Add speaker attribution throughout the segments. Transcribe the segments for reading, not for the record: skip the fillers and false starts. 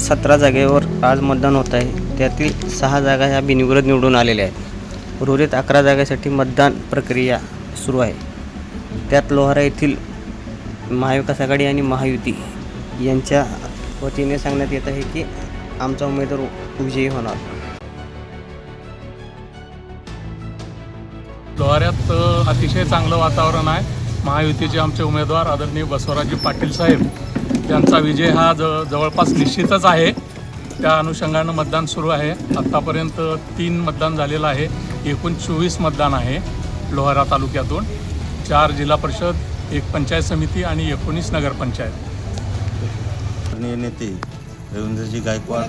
Speaker 1: 17 जागेवर आज मतदान होत आहे। त्यातील 6 जागा ह्या बिनविरोध निवडून आलेल्या आहेत। उर्वरित 11 जागांसाठी मतदान प्रक्रिया सुरू आहे। त्यात लोहारा येथील महाविकास आघाडी आणि महायुती यांच्या वतीने सांगण्यात येत आहे की आमचा उमेदवार विजयी होणार।
Speaker 2: लोहाऱ्यात अतिशय चांगलं वातावरण आहे। महायुतीचे आमचे उमेदवार आदरणीय बसवराजी पाटील साहेब यांचा विजय हा जवळपास निश्चितच आहे। त्या अनुषंगानं मतदान सुरू आहे। आत्तापर्यंत 3 मतदान झालेलं आहे। एकूण 24 मतदान आहे लोहारा तालुक्यातून। 4 जिल्हा परिषद, 1 पंचायत समिती आणि 19 नगरपंचायत।
Speaker 3: आदरणीय नेते रवींद्रजी गायकवाड,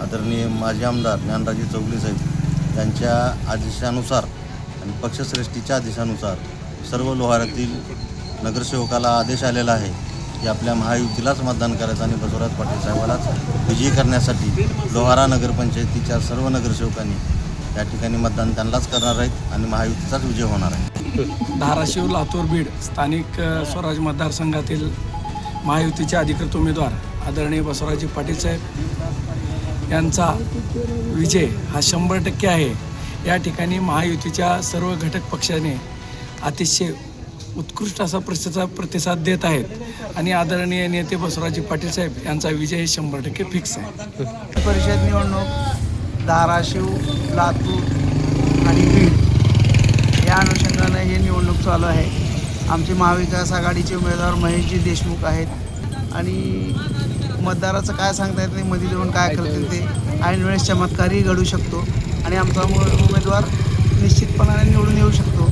Speaker 3: आदरणीय माजी आमदार ज्ञानराजे चौगुले साहेब यांच्या आदेशानुसार आणि पक्षश्रेष्ठीच्या आदेशानुसार सर्व लोहाऱ्यातील नगरसेवकाला आदेश आलेला आहे की आपल्या महायुतीलाच मतदान करायचं आणि बसवराज पाटील साहेबालाच विजयी करण्यासाठी लोहारा नगरपंचायतीच्या सर्व नगरसेवकांनी या ठिकाणी मतदान त्यांनाच करणार आहेत आणि महायुतीचाच विजय होणार आहे।
Speaker 4: धाराशिव, लातूर, बीड स्थानिक स्वराज मतदारसंघातील महायुतीचे अधिकृत उमेदवार आदरणीय बसवराजी पाटील साहेब यांचा विजय हा 100% आहे। या ठिकाणी महायुतीच्या सर्व घटक पक्षाने अतिशय उत्कृष्ट असा प्रतिसाद देत आहेत आणि आदरणीय नेते बसवराजी पाटील साहेब यांचा विजय 100% फिक्स आहे।
Speaker 5: परिषद निवडणूक धाराशिव, लातूर आणि बीड या अनुषंगाने ही निवडणूक चालू आहे। आमचे महाविकास आघाडीचे उमेदवार महेशजी देशमुख आहेत आणि मतदाराचं काय सांगता येत नाही, मध्ये जाऊन काय करतील ते ऐन वेळेस चमत्कारही घडू शकतो आणि आमचा उमेदवार निश्चितपणाने निवडून येऊ शकतो।